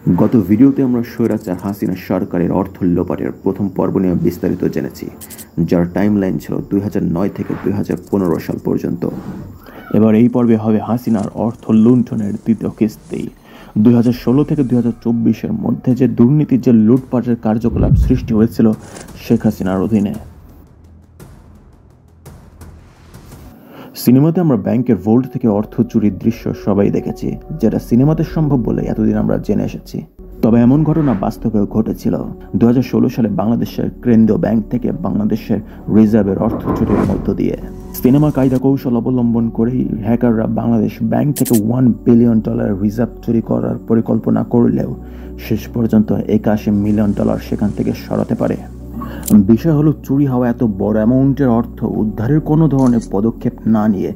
গত ভিডিওতে আমরা স্বৈরাচার হাসিনা সরকারের অর্থ লোপাটের প্রথম পর্ব নিয়ে বিস্তারিত জেনেছি, যার টাইমলাইন ছিল 2009 থেকে 2015 সাল পর্যন্ত। এবার এই পর্বে হবে হাসিনার অর্থ লুণ্ঠনের দ্বিতীয় কিস্তি। 2016 থেকে 2024-এর মধ্যে যে দুর্নীতির যে লুটপাটের কার্যকলাপ সৃষ্টি হয়েছিল শেখ হাসিনার অধীনে। সিনেমাতে আমরা ব্যাংকের ভোল্ট থেকে অর্থ চুরির দৃশ্য সবাই দেখেছি, যেটা সিনেমাতে সম্ভব বলে এতদিন আমরা জেনে এসেছি। তবে এমন ঘটনা বাস্তবেও ঘটেছিল। 2016 সালে বাংলাদেশের কেন্দ্রীয় ব্যাংক থেকে বাংলাদেশের রিজার্ভের অর্থ চুরির মধ্য দিয়ে সিনেমা কায়দা কৌশল অবলম্বন করেই হ্যাকাররা বাংলাদেশ ব্যাংক থেকে $1 বিলিয়ন রিজার্ভ চুরি করার পরিকল্পনা করলেও শেষ পর্যন্ত $81 মিলিয়ন সেখান থেকে সরাতে পারে। বিষয় হলো, চুরি হওয়া এত বড় অ্যামাউন্টের অর্থ উদ্ধারের কোনো ধরনের পদক্ষেপ না নিয়ে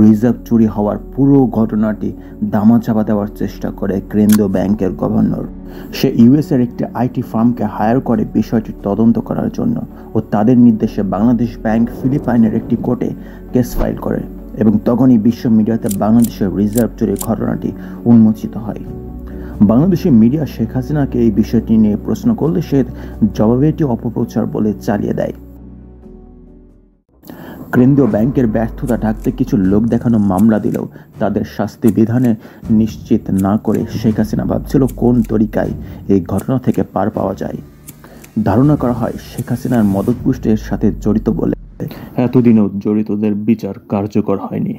রিজার্ভ চুরি হওয়ার পুরো ঘটনাটি দামাচাপা দেওয়ার চেষ্টা করে কেন্দ্রীয় ব্যাংকের গভর্নর। সে ইউএসের একটি আইটি ফার্মকে হায়ার করে বিষয়টি তদন্ত করার জন্য, ও তাদের নির্দেশে বাংলাদেশ ব্যাংক ফিলিপাইনের একটি কোর্টে কেস ফাইল করে, এবং তখনই বিশ্ব মিডিয়াতে বাংলাদেশের রিজার্ভ চুরির ঘটনাটি উন্মোচিত হয়। বাংলাদেশের মিডিয়া শেখ হাসিনাকে এই বিষয়টি নিয়ে প্রশ্ন করলে সে জবাবে এটি অপপ্রচার বলে চালিয়ে দেয়। কেন্দ্রীয় ব্যাংকের ব্যর্থতা ঢাকতে কিছু লোক দেখানো মামলা দিলেও তাদের শাস্তি বিধানে নিশ্চিত না করে শেখ হাসিনা ভাবছিল কোন তরিকায় এই ঘটনা থেকে পার পাওয়া যায়। ধারণা করা হয় শেখ হাসিনার মদতপুষ্টের সাথে জড়িত বলে এতদিনেও জড়িতদের বিচার কার্যকর হয়নি।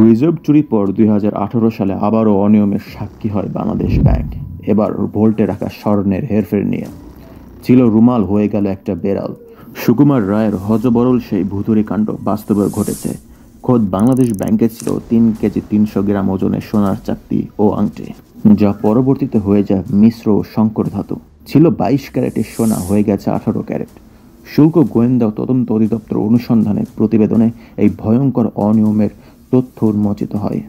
রিজার্ভ চুরির পর 2018 সালে আবারও অনিয়মের সাক্ষী হয় বাংলাদেশ ব্যাংক। এবার ভোল্টে রাখা স্বর্ণের হেরফের নিয়ে ছিল রুমাল হয়ে গেল একটা বেড়াল। সুকুমার রায়ের হযবরল সেই ভুতুড়ি কাণ্ড বাস্তবে ঘটেছে। খোদ বাংলাদেশ ব্যাংকে ছিল 3 কেজি 300 গ্রাম ওজনের সোনার চাকতি ও আংটি, যা পরবর্তীতে হয়ে যায় মিশ্র ও সংকর ধাতু। ছিল 22 ক্যারেটের সোনা, হয়ে গেছে 18 ক্যারেট। শুল্ক গোয়েন্দা তদন্ত অধিদপ্তর অনুসন্ধানের প্রতিবেদনে এই ভয়ঙ্কর অনিয়মের তথ্য উন্মোচিত হয়।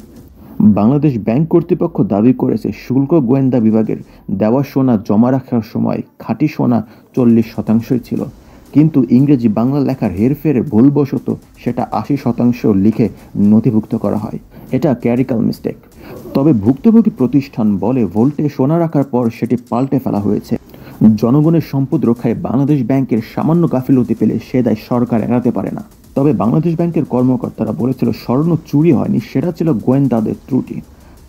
বাংলাদেশ ব্যাংক কর্তৃপক্ষ দাবি করেছে শুল্ক গোয়েন্দা বিভাগের দেওয়া সোনা জমা রাখার সময় খাঁটি সোনা 40% ছিল, কিন্তু ইংরেজি বাংলা লেখার হেরফেরে ভুলবশত সেটা 80% লিখে নথিভুক্ত করা হয়। এটা ক্যারিক্যাল মিস্টেক। তবে ভুক্তভোগী প্রতিষ্ঠান বলে ভোল্টে সোনা রাখার পর সেটি পাল্টে ফেলা হয়েছে। জনগণের সম্পদ রক্ষায় বাংলাদেশ ব্যাংকের সামান্য গাফিলতি পেলে সে দায় সরকার এড়াতে পারে না। তবে বাংলাদেশ ব্যাংকের কর্মকর্তারা বলেছিল স্বর্ণ চুরি হয়নি, সেটা ছিল গোয়েন্দাদের ত্রুটি।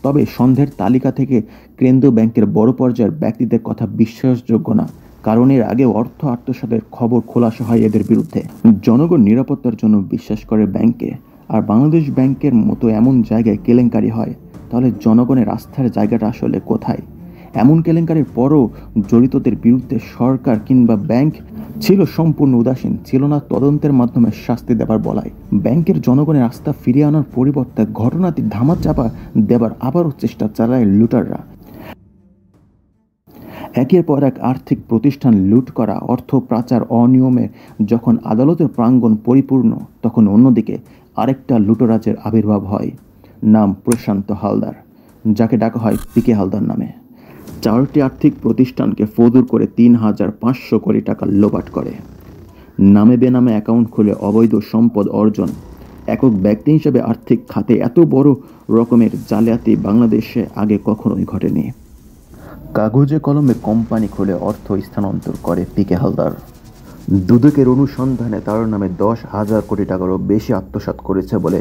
তবে সন্দেহের তালিকা থেকে কেন্দ্রীয় ব্যাংকের বড় পর্যায়ের ব্যক্তিদের কথা বিশ্বাসযোগ্য না, কারণ এর আগে অর্থ আত্মসাতের খবর খোলাসা হয় এদের বিরুদ্ধে। জনগণ নিরাপত্তার জন্য বিশ্বাস করে ব্যাংকে, আর বাংলাদেশ ব্যাংকের মতো এমন জায়গায় কেলেঙ্কারি হয়, তাহলে জনগণের আস্থার জায়গাটা আসলে কোথায়? এমন কেলেঙ্কারির পরও জড়িতদের বিরুদ্ধে সরকার কিংবা ব্যাংক ছিল সম্পূর্ণ উদাসীন, ছিল না তদন্তের মাধ্যমে শাস্তি দেবার বলায়। ব্যাংকের জনগণের আস্থা ফিরিয়ে আনার পরিবর্তে ঘটনাটি ধামাচাপা দেবার আবারও চেষ্টা চালায় লুটাররা। একের পর এক আর্থিক প্রতিষ্ঠান লুট করা, অর্থ পাচার, অনিয়মে যখন আদালতের প্রাঙ্গণ পরিপূর্ণ, তখন অন্যদিকে আরেকটা লুটোরাজের আবির্ভাব হয়। নাম প্রশান্ত হালদার, যাকে ডাকা হয় পিকে হালদার নামে। 4টি আর্থিক প্রতিষ্ঠানকে ফজুর করে 3,500 কোটি টাকা লোপাট করে। নামে বেনামে অ্যাকাউন্ট খুলে অবৈধ সম্পদ অর্জন। একক ব্যক্তি হিসেবে আর্থিক খাতে এত বড় রকমের জালিয়াতি বাংলাদেশে আগে কখনোই ঘটেনি। কাগজে কলমে কোম্পানি খুলে অর্থ স্থানান্তর করে পিকে হালদার। দুদকের অনুসন্ধানে তার নামে 10,000 কোটি টাকারও বেশি আত্মসাৎ করেছে বলে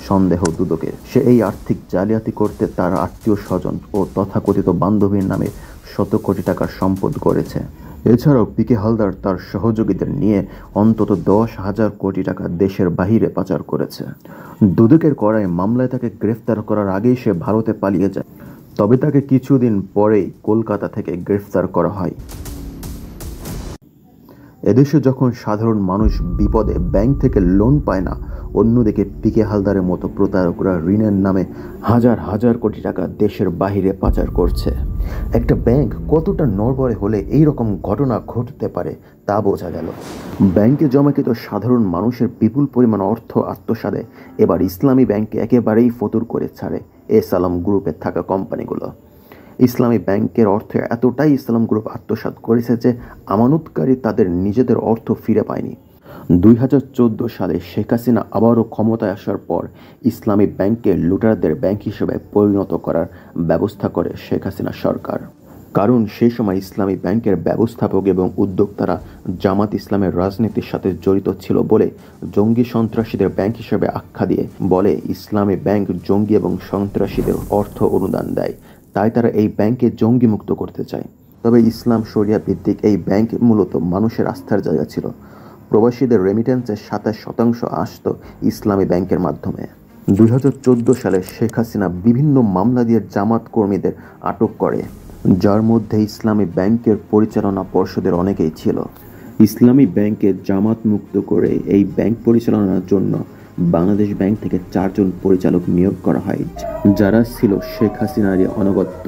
সন্দেহ দুদকের। সে এই আর্থিক জালিয়াতি করতে তার আত্মীয় স্বজন ও তথাকথিত বান্ধবীর নামে শত কোটি টাকার সম্পদ গড়েছে। এছাড়াও পিকে হালদার তার সহযোগীদের নিয়ে অন্তত 10,000 কোটি টাকা দেশের বাহিরে পাচার করেছে। দুদকের করায় মামলায় তাকে গ্রেফতার করার আগেই সে ভারতে পালিয়ে যায়। তবে তাকে কিছুদিন পরেই কলকাতা থেকে গ্রেফতার করা হয়। এদেশে যখন সাধারণ মানুষ বিপদে ব্যাংক থেকে লোন পায় না, অন্যদিকে পিকে হালদারের মতো প্রতারকরা ঋণের নামে হাজার হাজার কোটি টাকা দেশের বাহিরে পাচার করছে। একটা ব্যাংক কতটা নড়বড়ে হলে এই রকম ঘটনা ঘটতে পারে তা বোঝা গেল। ব্যাংকে জমাকৃত সাধারণ মানুষের বিপুল পরিমাণ অর্থ আত্মসাতে এবার ইসলামী ব্যাংকে একেবারেই ফতুর করে ছাড়ে এসালাম গ্রুপে থাকা কোম্পানিগুলো। ইসলামী ব্যাংকের অর্থ এতটাই ইসলাম গ্রুপ আত্মসাৎ করেছে যে আমানতকারী তাদের নিজেদের অর্থ ফিরে পায়নি। 2014 সালে শেখ হাসিনা আবারও ক্ষমতায় আসার পর ইসলামী ব্যাংককে লুটারদের ব্যাংক হিসেবে পরিণত করার ব্যবস্থা করে শেখ হাসিনা সরকার। কারণ সেই সময় ইসলামী ব্যাংকের ব্যবস্থাপক এবং উদ্যোক্তারা জামাত ইসলামের রাজনীতির সাথে জড়িত ছিল বলে জঙ্গি সন্ত্রাসীদের ব্যাংক হিসেবে আখ্যা দিয়ে বলে ইসলামী ব্যাংক জঙ্গি এবং সন্ত্রাসীদের অর্থ অনুদান দেয়, তাই তারা এই ব্যাংককে জঙ্গি মুক্ত করতে চায়। তবে ইসলাম শরিয়া ভিত্তিক এই ব্যাংক মূলত মানুষের আস্থার জায়গা ছিল। প্রবাসীদের রেমিটেন্সের 27% আসত ইসলামী ব্যাংকের মাধ্যমে। 2014 সালে শেখ হাসিনা বিভিন্ন মামলা দিয়ে জামাত কর্মীদের আটক করে, যার মধ্যে ইসলামী ব্যাংকের পরিচালনা পর্ষদের অনেকেই ছিল। ইসলামী ব্যাংকে জামাত মুক্ত করে এই ব্যাংক পরিচালনার জন্য বাংলাদেশ ব্যাংক থেকে 4 জন পরিচালক নিয়োগ করা হয়, যারা ছিল শেখ হাসিনারই অনুগত।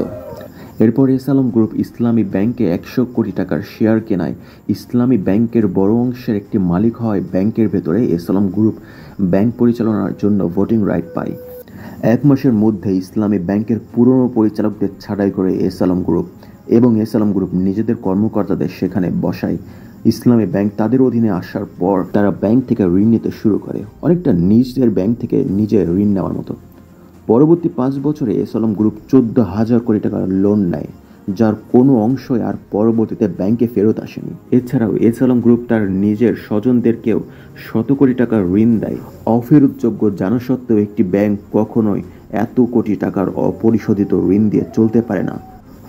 এরপর এসালম গ্রুপ ইসলামী ব্যাংকে 100 কোটি টাকার শেয়ার কেনায় ইসলামী ব্যাংকের বড় অংশের একটি মালিক হয় ব্যাংকের ভেতরে এসালম গ্রুপ ব্যাংক পরিচালনার জন্য ভোটিং রাইট পায়। 1 মাসের মধ্যে ইসলামী ব্যাংকের পুরনো পরিচালকদের ছাঁটাই করে এসালম গ্রুপ এবং এসালম গ্রুপ নিজেদের কর্মকর্তাদের সেখানে বসায়। ইসলামী ব্যাংক তাদের অধীনে আসার পর তারা ব্যাংক থেকে ঋণ নিতে শুরু করে, অনেকটা নিজের ব্যাংক থেকে নিজে ঋণ নেওয়ার মতো। পরবর্তী 5 বছরে এসালম গ্রুপ 14,000 কোটি টাকার লোন নেয়, যার কোনো অংশই আর পরবর্তীতে ব্যাংকে ফেরত আসেনি। এছাড়াও এসালম গ্রুপ তার নিজের স্বজনদেরকেও 100 কোটি টাকার ঋণ দেয়। অফেরতযোগ্য জানা সত্ত্বেও একটি ব্যাংক কখনোই এত কোটি টাকার অপরিশোধিত ঋণ দিয়ে চলতে পারে না।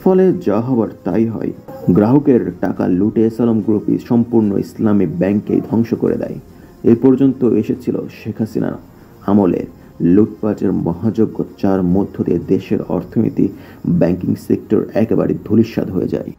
ফলে যা হবার তাই হয়। গ্রাহকের টাকা লুটে এসালম গ্রুপই সম্পূর্ণ ইসলামী ব্যাংককেই ধ্বংস করে দেয়। এ পর্যন্ত এসেছিল শেখ হাসিনার আমলে লুটপাটের মহাযজ্ঞ, যার মধ্য দিয়ে দেশের অর্থনীতি, ব্যাংকিং সেক্টর একেবারে ধূলিসাৎ হয়ে যায়।